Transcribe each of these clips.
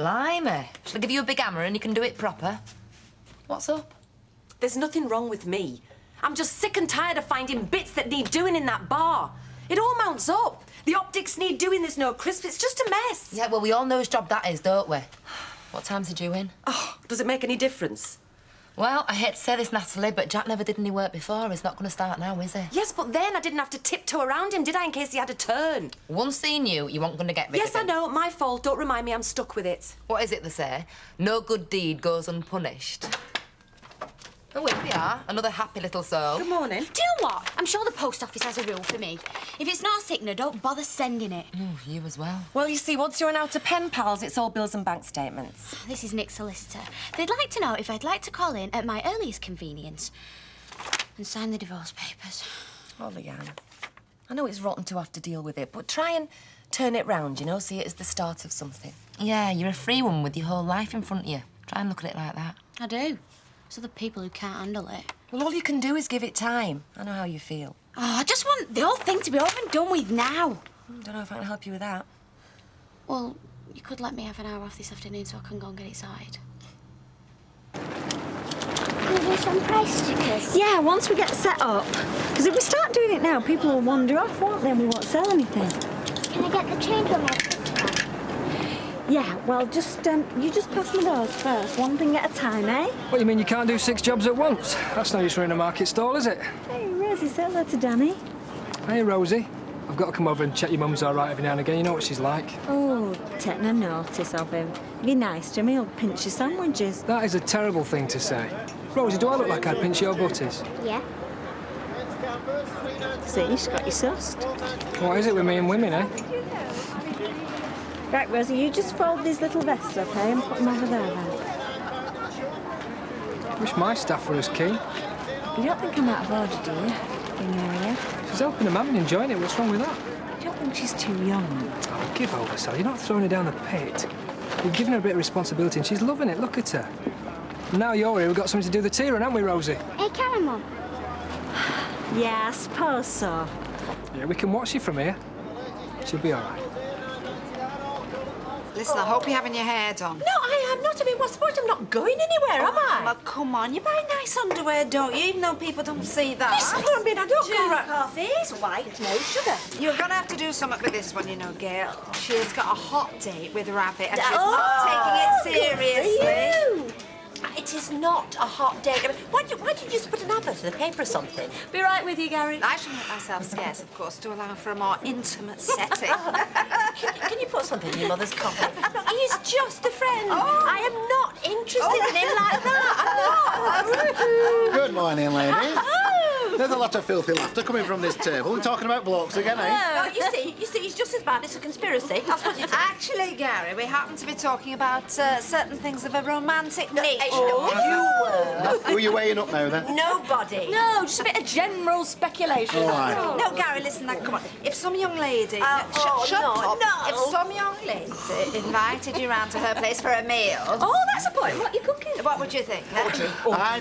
Blimey. Shall I give you a big hammer and you can do it proper? What's up? There's nothing wrong with me. I'm just sick and tired of finding bits that need doing in that bar. It all mounts up. The optics need doing, there's no crisp, it's just a mess. Yeah, well, we all know whose job that is, don't we? What time's he due in? Oh, does it make any difference? Well, I hate to say this, Natalie, but Jack never did any work before. He's not going to start now, is he? Yes, but then I didn't have to tiptoe around him, did I, in case he had a turn? Once he knew, you weren't going to get rid of him. Yes, I know, my fault. Don't remind me, I'm stuck with it. What is it they say? No good deed goes unpunished. Oh, here we are. Another happy little soul. Good morning. Do you know what? I'm sure the post office has a rule for me. If it's not a sickener, don't bother sending it. Oh, you as well. Well, you see, once you're an outer pen pals, it's all bills and bank statements. This is Nick's solicitor. They'd like to know if I'd like to call in at my earliest convenience and sign the divorce papers. Oh, Leanne, I know it's rotten to have to deal with it, but try and turn it round, you know, see it as the start of something. Yeah, you're a free one with your whole life in front of you. Try and look at it like that. I do. There's other people who can't handle it. Well, all you can do is give it time. I know how you feel. Oh, I just want the whole thing to be over and done with now. Don't know if I can help you with that. Well, you could let me have an hour off this afternoon so I can go and get it sorted. Can we do some price stickers? Yeah, once we get set up. Because if we start doing it now, people will wander off, won't they? And we won't sell anything. Can I get the change on my customer? Yeah, well, you just pass me those first, one thing at a time, eh? What, you mean you can't do 6 jobs at once? That's no use running a market stall, is it? Hey, Rosie, say hello to Danny. Hey, Rosie. I've got to come over and check your mum's all right every now and again. You know what she's like. Oh, take no notice of him. Be nice to him, he'll pinch your sandwiches. That is a terrible thing to say. Rosie, do I look like I'd pinch your butties? Yeah. See, she's got you sussed. What is it with me and women, eh? Right, Rosie, you just fold these little vests, OK, and put them over there, then. Wish my staff were as keen. You don't think I'm out of order, do you? In your ear? She's helping them out and enjoying it. What's wrong with that? You don't think she's too young? Oh, give over, Sal. You're not throwing her down the pit. You've given her a bit of responsibility and she's loving it. Look at her. And now you're here, we've got something to do the tea, haven't we, Rosie? Hey, can I, Mum? Yeah, I suppose so. Yeah, we can watch you from here. She'll be all right. Listen, I hope you're having your hair done. No, I am not. I mean, what's the point? I'm not going anywhere, am I? Well, come on, you buy nice underwear, don't you? Even though people don't see that. Listen, I mean, I don't go around... coffees, white, no sugar. You're going to have to do something with this one, you know, Gail. She has got a hot date with Rabbit and she's not taking it seriously. It is not a hot date. I mean, why did you just put an advert in the paper or something? Be right with you, Gary. I shall make myself scarce, of course, to allow for a more intimate setting. Can you put something in your mother's coffee? No, he's just a friend. Oh. I am not interested in him like that. I'm not. Good morning, ladies. There's a lot of filthy laughter coming from this table. We're talking about blokes again, eh? No, you see, he's just as bad. It's a conspiracy. That's what it is. Actually, Gary, we happen to be talking about certain things of a romantic nature. You were. Who are you weighing up now, then? Nobody. No, just a bit of general speculation. All right. No, Gary, listen, now, come on. If some young lady... shut up. no. If some young lady invited you round to her place for a meal... Oh, that's a point. What are you cooking? What would you think? I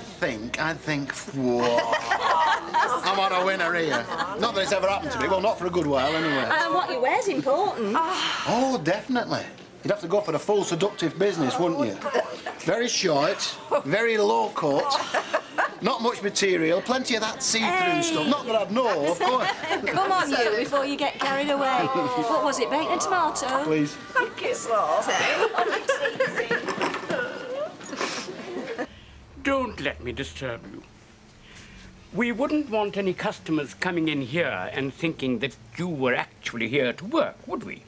think, whoa. I'm on a winner here. Not that it's ever happened to me. Well, not for a good while, anyway. And what you wear's important. Oh, definitely. You'd have to go for a full seductive business, wouldn't you? Very short, very low cut, not much material, plenty of that see-through stuff. Not that I'd know, of course. Come on, you, before you get carried away. What was it, bacon and tomato? Please. Thank you, sir. Don't let me disturb you. We wouldn't want any customers coming in here and thinking that you were actually here to work, would we?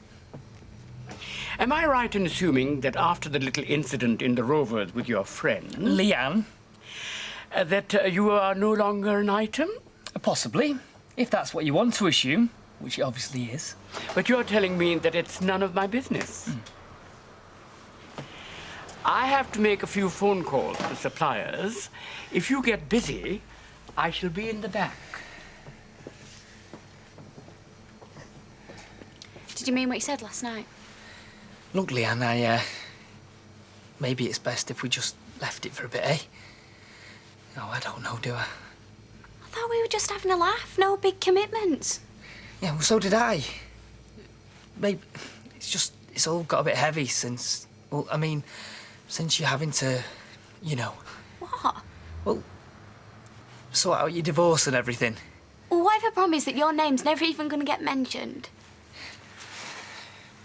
Am I right in assuming that after the little incident in the Rovers with your friend... Leanne? That you are no longer an item? Possibly, if that's what you want to assume, which it obviously is. But you're telling me that it's none of my business. I have to make a few phone calls to suppliers. If you get busy, I shall be in the back. Did you mean what you said last night? Look, Leanne, maybe it's best if we just left it for a bit, eh? Oh, I don't know, do I? I thought we were just having a laugh, no big commitments. Yeah, well, so did I. Maybe it's all got a bit heavy since, Well, I mean, since you're having to, you know... What? Well, sort out your divorce and everything. Well, what if I promise that your name's never even going to get mentioned?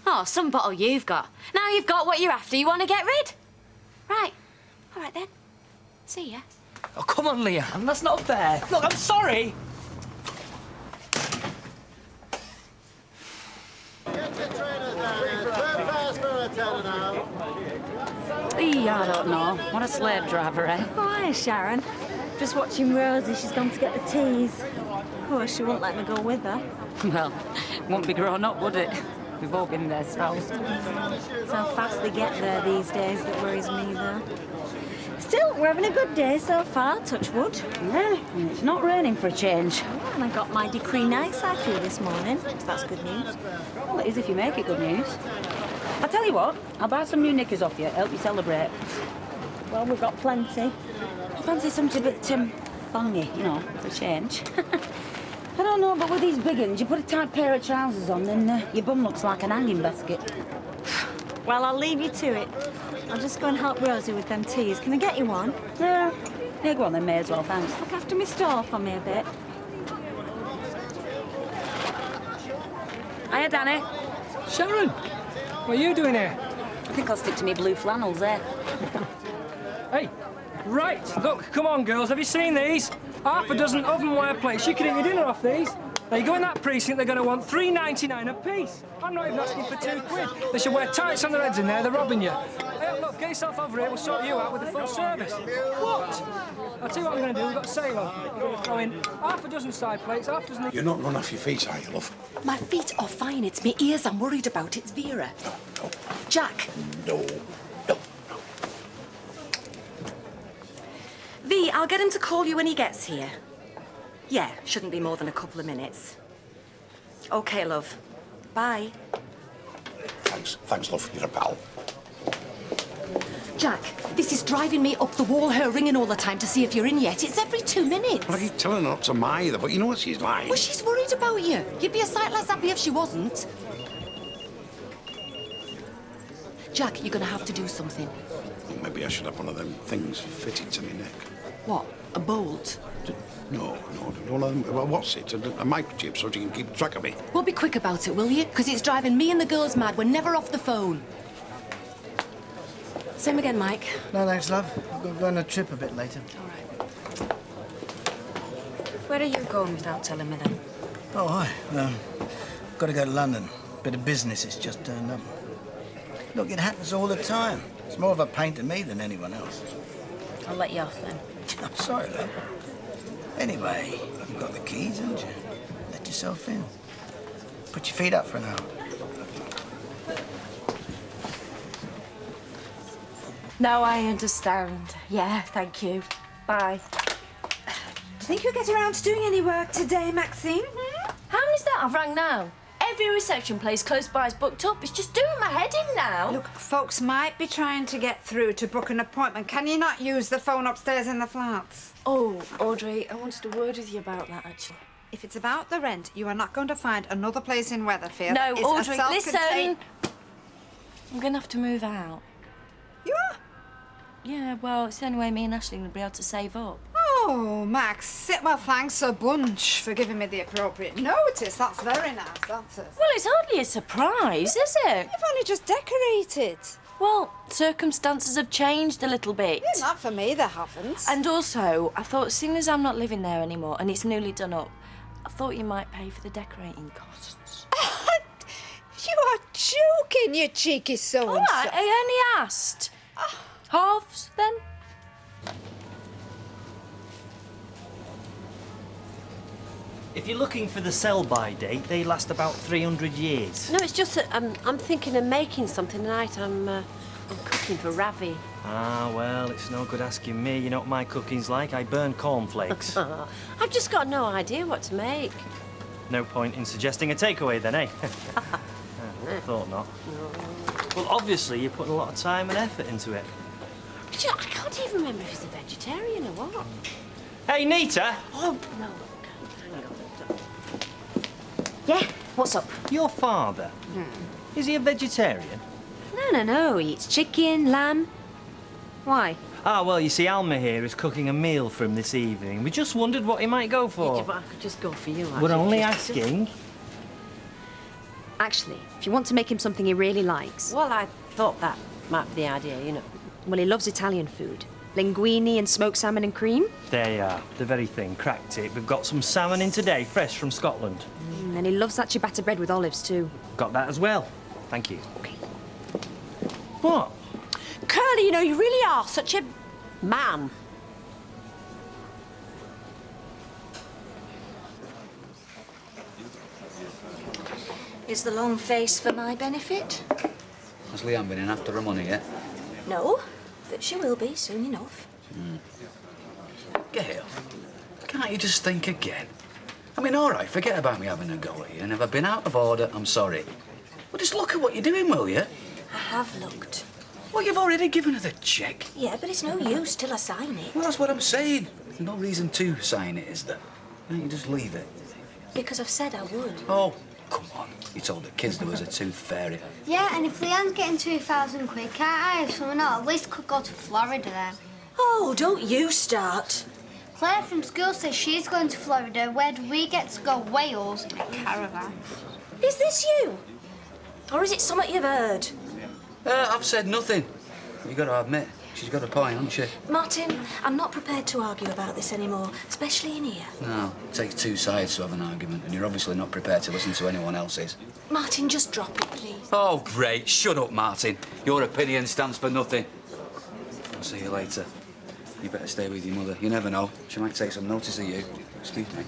Oh, some bottle you've got. Now you've got what you're after, you want to get rid? Right. All right, then. See ya. Oh, come on, Leanne, that's not fair. Look, I'm sorry. I don't know. What a slave driver, eh? Oh, hi, Sharon. Just watching Rosie. She's gone to get the teas. Oh, she won't let me go with her. Well, it wouldn't be grown up, would it? We've all been there, so. It's how fast they get there these days that worries me, though. Still, we're having a good day so far, touch wood. Yeah, and it's not raining for a change. Oh, and I got my decree night cycle this morning, so that's good news. Well, it is if you make it good news. I'll tell you what, I'll buy some new knickers off you, help you celebrate. Well, we've got plenty. I fancy something a bit, bongy, you know, for a change. I don't know, but with these big uns, you put a tight pair of trousers on, then your bum looks like an hanging basket. Well, I'll leave you to it. I'll just go and help Rosie with them teas. Can I get you one? Yeah, go on then, may as well, thanks. Look after my stall for me a bit. Hiya, Danny. Sharon, what are you doing here? I think I'll stick to me blue flannels there. Hey, right, look, come on, girls, have you seen these? Half a dozen ovenware plates. You can eat your dinner off these. They go in that precinct, they're going to want $3.99 a piece. I'm not even asking for £2. They should wear tights on their heads in there, they're robbing you. Hey, look, get yourself over here, we'll sort you out with a full service. What? I'll tell you what I'm going to do, we've got a sale on. We're going to throw in half a dozen side plates, half a dozen... You're not run off your feet, are you, love? My feet are fine. It's my ears I'm worried about. It's Vera. No. Jack. No. V, I'll get him to call you when he gets here. Yeah, shouldn't be more than a couple of minutes. OK, love. Bye. Thanks, love. You're a pal. Jack, this is driving me up the wall, her ringing all the time to see if you're in yet. It's every 2 minutes. Well, I keep telling her not to either, but you know what she's like. Well, she's worried about you. You'd be a sight less happy if she wasn't. Jack, you're going to have to do something. Maybe I should have one of them things fitted to my neck. What? A bolt? No. One of them, well, what's it? A microchip so you can keep track of me. Well, be quick about it, will you? Because it's driving me and the girls mad. We're never off the phone. Same again, Mike. No, thanks, love. I've got to go on a trip a bit later. All right. Where are you going without telling me then? Oh, hi. Got to go to London. Bit of business has just turned up. Look, it happens all the time. It's more of a pain to me than anyone else. I'll let you off then. I'm sorry, love. Anyway, you've got the keys, haven't you? Let yourself in. Put your feet up for an hour. No, I understand. Yeah, thank you. Bye. Do you think you'll get around to doing any work today, Maxine? How is that? I've rang now. Every reception place close by is booked up. It's just doing my head in now. Look, folks might be trying to get through to book an appointment. Can you not use the phone upstairs in the flats? Oh, Audrey, I wanted a word with you about that, actually. If it's about the rent, you are not going to find another place in Weatherfield. No, It's Audrey, a listen. I'm going to have to move out. You are? Yeah, well, it's the only way me and Ashley will be able to save up. Oh, Max. Well, thanks a bunch for giving me the appropriate notice. That's very nice, that's it. Well, it's hardly a surprise, is it? You've only just decorated. Well, circumstances have changed a little bit. Yeah, not for me, they haven't. And also, I thought, seeing as I'm not living there anymore and it's newly done up, I thought you might pay for the decorating costs. You are joking, you cheeky so-and-so. All right, I only asked. Halves, then? If you're looking for the sell-by date, they last about 300 years. No, it's just that I'm thinking of making something tonight. I'm cooking for Ravi. Ah, well, it's no good asking me. You know what my cooking's like. I burn cornflakes. I've just got no idea what to make. No point in suggesting a takeaway then, eh? Thought not. Well, obviously, you're putting a lot of time and effort into it. I can't even remember if he's a vegetarian or what. Hey, Nita! Oh, no. Yeah, what's up? Your father, is he a vegetarian? No, No. He eats chicken, lamb. Why? Ah, well, you see, Alma here is cooking a meal for him this evening. We just wondered what he might go for. Yeah, but I could just go for you, actually. We're only asking. Actually, if you want to make him something he really likes... Well, I thought that might be the idea, you know. Well, he loves Italian food. Linguine and smoked salmon and cream. There you are, the very thing. Cracked it. We've got some salmon in today, fresh from Scotland. And he loves that ciabatta bread with olives, too. Got that as well. Thank you. OK. What? Curly, you know, you really are such a man. Is the long face for my benefit? Has Leanne been in after her money yet? No, but she will be soon enough. Gail, can't you just think again? I mean, all right, forget about me having a go at you, and if I've been out of order, I'm sorry. But just look at what you're doing, will you? I have looked. Well, you've already given her the cheque. Yeah, but it's no use till I sign it. Well, that's what I'm saying. There's no reason to sign it, is there? Why don't you just leave it? Because I've said I would. Oh, come on. You told the kids there was a tooth fairy. Yeah, and if Leanne's getting 2,000 quid, can't I have someone else? At least could go to Florida then. Oh, don't you start. Claire from school says she's going to Florida. Where do we get to go? Wales in a caravan. Is this you? Or is it something you've heard? I've said nothing. You've got to admit, she's got a point, hasn't she? Martin, I'm not prepared to argue about this anymore, especially in here. No, it takes two sides to have an argument, and you're obviously not prepared to listen to anyone else's. Martin, just drop it, please. Oh, great. Shut up, Martin. Your opinion stands for nothing. I'll see you later. You better stay with your mother. You never know. She might take some notice of you. Excuse me.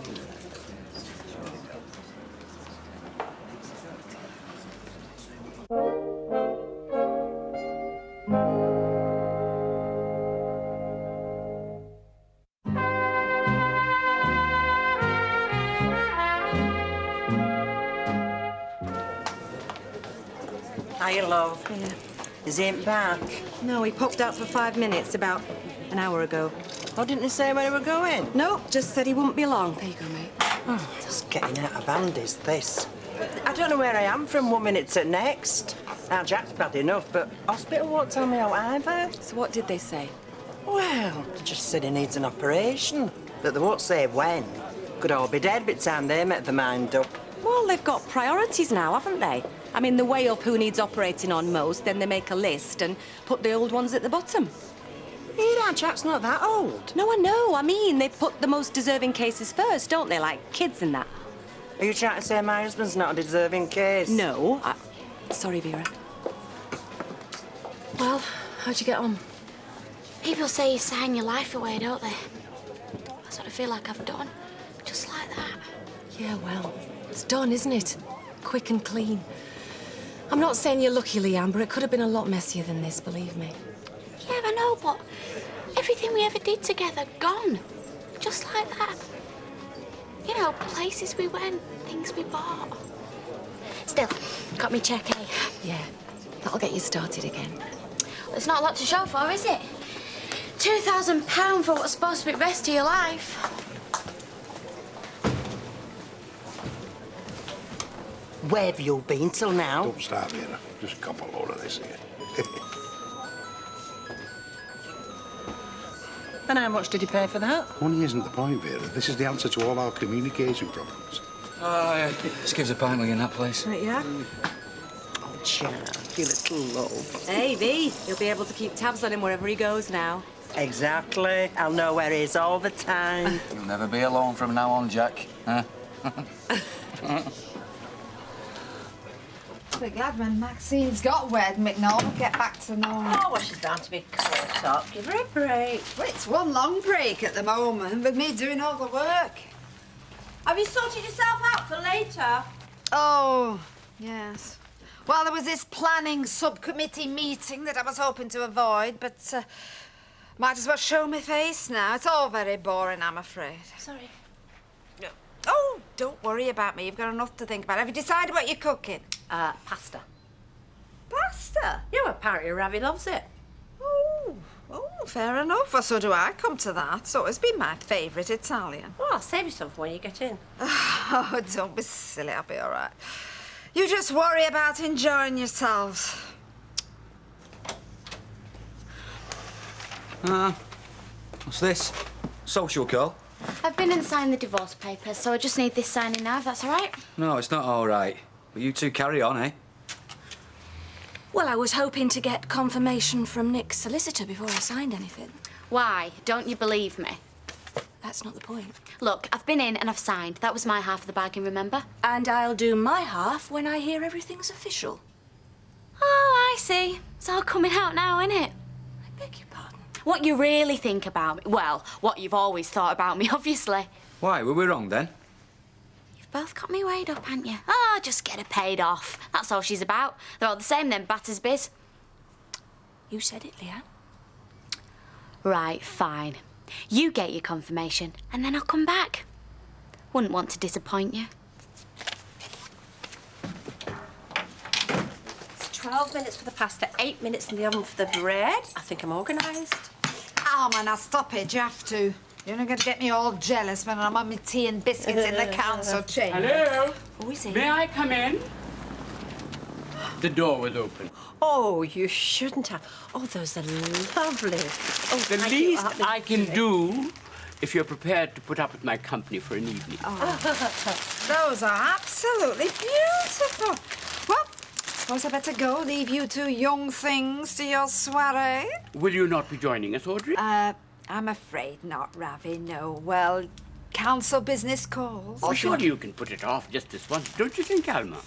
Hiya, love. Yeah. Is he ain't back? No, he popped out for 5 minutes about an hour ago. Oh, didn't he say where he were going? No, just said he wouldn't be long. There you go, mate. Oh, just getting out of hand is this. I don't know where I am from 1 minute to next. Now, Jack's bad enough, but hospital won't tell me out either. So what did they say? Well, they just said he needs an operation, but they won't say when. Could all be dead by the time they make their mind up. Well, they've got priorities now, haven't they? I mean, they weigh up who needs operating on most, then they make a list and put the old ones at the bottom. Yeah, Jack's not that old. No, I know. I mean, they put the most deserving cases first, don't they? Like kids and that. Are you trying to say my husband's not a deserving case? No. Sorry, Vera. Well, how'd you get on? People say you sign your life away, don't they? That's what I feel like I've done. Just like that. Yeah, well, it's done, isn't it? Quick and clean. I'm not saying you're lucky, Leanne, but it could have been a lot messier than this, believe me. Yeah, I know, but everything we ever did together, gone. Just like that. You know, places we went, things we bought. Still, got me check, eh? Yeah, that'll get you started again. Well, it's not a lot to show for, is it? £2,000 for what's supposed to be the rest of your life. Where have you been till now? Don't start, Vera. Just cop a load of this here. And how much did you pay for that? Money isn't the point, Vera. This is the answer to all our communication problems. Oh, yeah. Just gives a pint in that place. Right, yeah? Oh, Jack, you little love. Hey, V, you'll be able to keep tabs on him wherever he goes now. Exactly. I'll know where he is all the time. You'll never be alone from now on, Jack. Huh? We're glad when Maxine's got wed, McNaught, get back to normal. Oh, well, she's bound to be caught up. Give her a break. Well, it's one long break at the moment, with me doing all the work. Have you sorted yourself out for later? Oh, yes. Well, there was this planning subcommittee meeting that I was hoping to avoid, but might as well show my face now. It's all very boring, I'm afraid. Sorry. Oh, don't worry about me. You've got enough to think about. Have you decided what you're cooking? Pasta. Pasta? Yeah, well, apparently Ravi loves it. Oh, fair enough. Well, so do I, come to that. So it's been my favourite Italian. Well, I'll save you some for when you get in. Oh, don't be silly. I'll be all right. You just worry about enjoying yourselves. What's this? Social call? I've been and signed the divorce papers, so I just need this signing now, if that's all right. No, it's not all right. But you two carry on, eh? Well, I was hoping to get confirmation from Nick's solicitor before I signed anything. Why? Don't you believe me? That's not the point. Look, I've been in and I've signed. That was my half of the bargain, remember? And I'll do my half when I hear everything's official. Oh, I see. It's all coming out now, isn't it? I beg your pardon? What you really think about me. Well, what you've always thought about me, obviously. Why, were we wrong then? You've both got me weighed up, haven't you? Oh, just get her paid off. That's all she's about. They're all the same, them Battersbys. You said it, Leanne. Right, fine. You get your confirmation, and then I'll come back. Wouldn't want to disappoint you. It's 12 minutes for the pasta, 8 minutes in the oven for the bread. I think I'm organised. Alma, now stop it. You have to. You're not going to get me all jealous when I'm on my tea and biscuits in the council chamber. Hello? Who is he? May I come in? The door was open. Oh, you shouldn't have. Oh, those are lovely. Oh, The thank you. least I can do if you're prepared to put up with my company for an evening. Those are absolutely beautiful. Well, suppose I better go. Leave you two young things to your soiree. Will you not be joining us, Audrey? I'm afraid not, Ravi. No. Well, council business calls. Oh, surely you can put it off just this once, don't you think, Alma?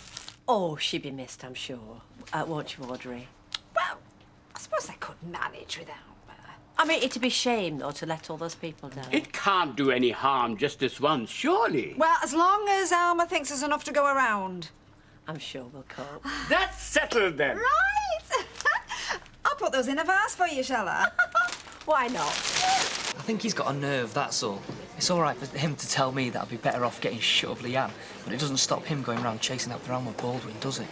Oh, she'd be missed, I'm sure. Won't you, Audrey? Well, I suppose I could manage without her. I mean, it'd be a shame, though, to let all those people down. It can't do any harm just this once, surely. Well, as long as Alma thinks there's enough to go around. I'm sure we'll cope. That's settled, then. Right! I'll put those in a vase for you, shall I? Why not? I think he's got a nerve, that's all. It's all right for him to tell me that I'd be better off getting shut of Leanne, but it doesn't stop him going around chasing after Alma Baldwin, does it?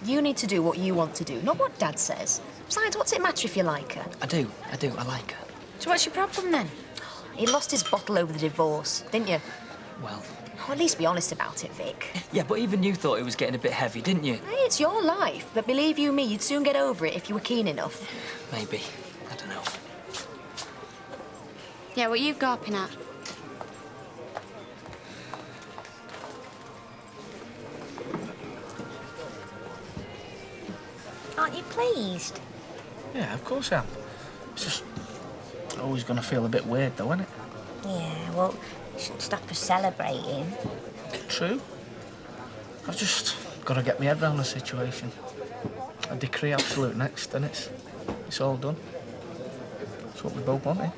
You need to do what you want to do, not what Dad says. Besides, what's it matter if you like her? I do, I like her. So what's your problem then? He lost his bottle over the divorce, didn't you? Well... Well, at least be honest about it, Vic. Yeah, but even you thought it was getting a bit heavy, didn't you? Hey, it's your life, but believe you me, you'd soon get over it if you were keen enough. Maybe. I don't know. Yeah, what you gawping at? Aren't you pleased? Yeah, of course I am. It's just always going to feel a bit weird, though, isn't it? Yeah, well, you shouldn't stop us celebrating. True. I've just got to get my head around the situation. I decree absolute next, and it's all done. It's what we both wanted.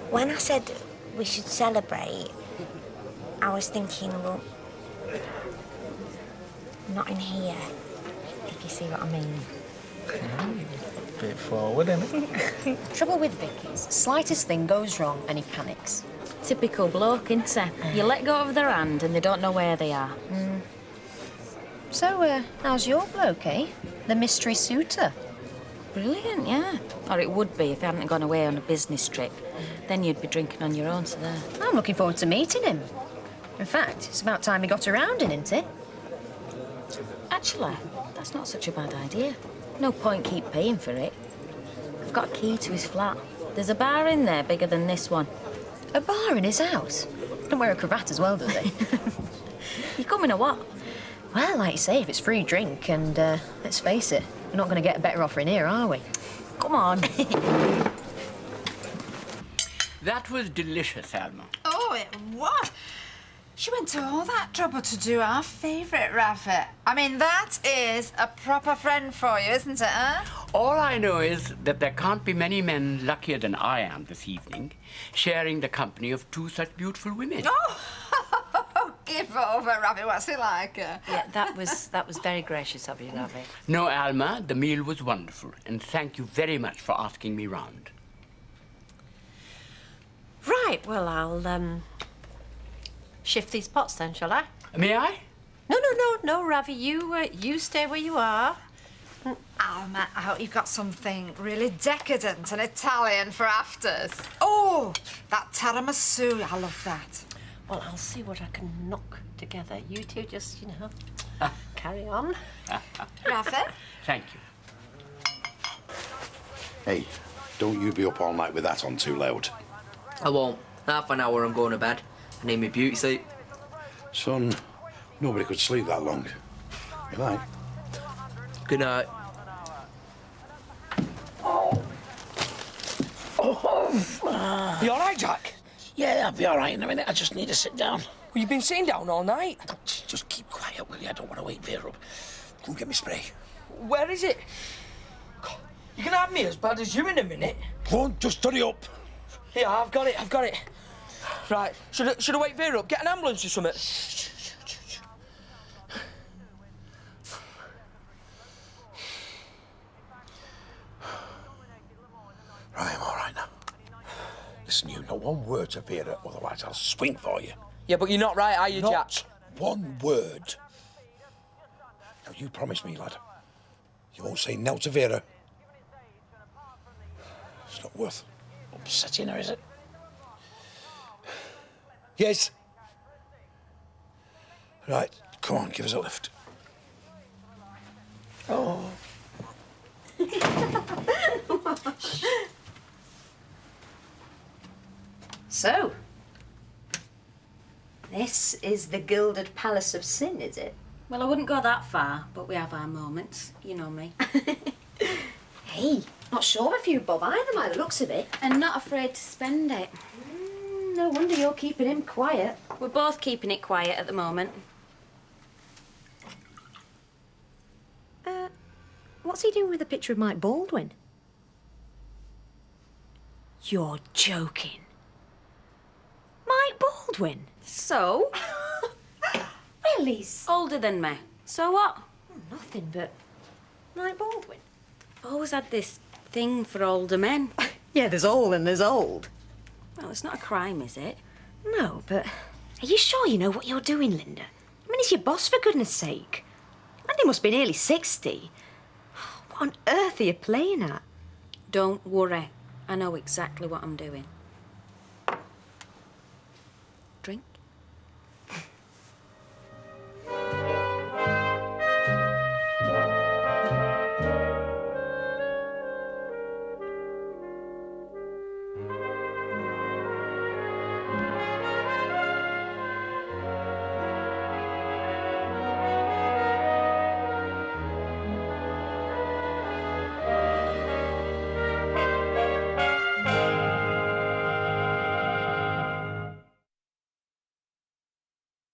When I said we should celebrate, I was thinking, well, not in here, if you see what I mean. Bit forward, innit? Trouble with Vic is, slightest thing goes wrong and he panics. Typical bloke, isn't it? You let go of their hand and they don't know where they are. So, how's your bloke, eh? The mystery suitor? Brilliant, yeah. Or it would be if he hadn't gone away on a business trip. Then you'd be drinking on your own to there. I'm looking forward to meeting him. In fact, it's about time he got around in, isn't it? Actually, that's not such a bad idea. No point keep paying for it. I've got a key to his flat. There's a bar in there bigger than this one. A bar in his house? Don't wear a cravat as well, does he? You coming or what? Well, like you say, if it's free drink, and let's face it, we're not going to get a better offer in here, are we? Come on. That was delicious, Alma. Oh, it was. She went to all that trouble to do our favourite, Rafa. I mean, that is a proper friend for you, isn't it, huh? All I know is that there can't be many men luckier than I am this evening, sharing the company of two such beautiful women. Oh, give over, Ravi. What's he like? Yeah, that was very gracious of you, Ravi. No, Alma, the meal was wonderful, and thank you very much for asking me round. Right, well, I'll, shift these pots then, shall I? May I? No, Ravi, you stay where you are. Alma, I hope you've got something really decadent and Italian for afters. Oh, that tiramisu, I love that. Well, I'll see what I can knock together. You two just, carry on. Rafa? Thank you. Hey, Don't you be up all night with that on too loud. I won't. Half an hour, I'm going to bed. I need my beauty sleep. Son, nobody could sleep that long. Good night. Good night. You all right, Jack? Yeah, I'll be all right in a minute. I just need to sit down. Well, you've been sitting down all night. Just keep quiet, will you? I don't want to wake Vera up. Go and get me spray. Where is it? You're gonna have me as bad as you in a minute. Go on, just hurry up. Yeah, I've got it. Right, should I wake Vera up? Get an ambulance or something? Right, I'm all right now. Listen, you, not one word to Vera, otherwise I'll swing for you. Yeah, but you're not right, are you, Jack? Not one word. Now, you promise me, lad. You won't say no to Vera. It's not worth upsetting her, is it? Yes. Right, come on, give us a lift. Oh. So, this is the Gilded Palace of Sin, is it? Well, I wouldn't go that far, but we have our moments. You know me. Hey, not short of you, Bob, either, by the looks of it. And not afraid to spend it. No wonder you're keeping him quiet. We're both keeping it quiet at the moment. What's he doing with a picture of Mike Baldwin? You're joking. Mike Baldwin? So? Well, he's older than me. So what? Nothing but Mike Baldwin. I've always had this thing for older men. Yeah, there's old and there's old. Well, it's not a crime, is it? No, but are you sure you know what you're doing, Linda? I mean, he's your boss, for goodness sake. And he must be nearly 60. What on earth are you playing at? Don't worry. I know exactly what I'm doing.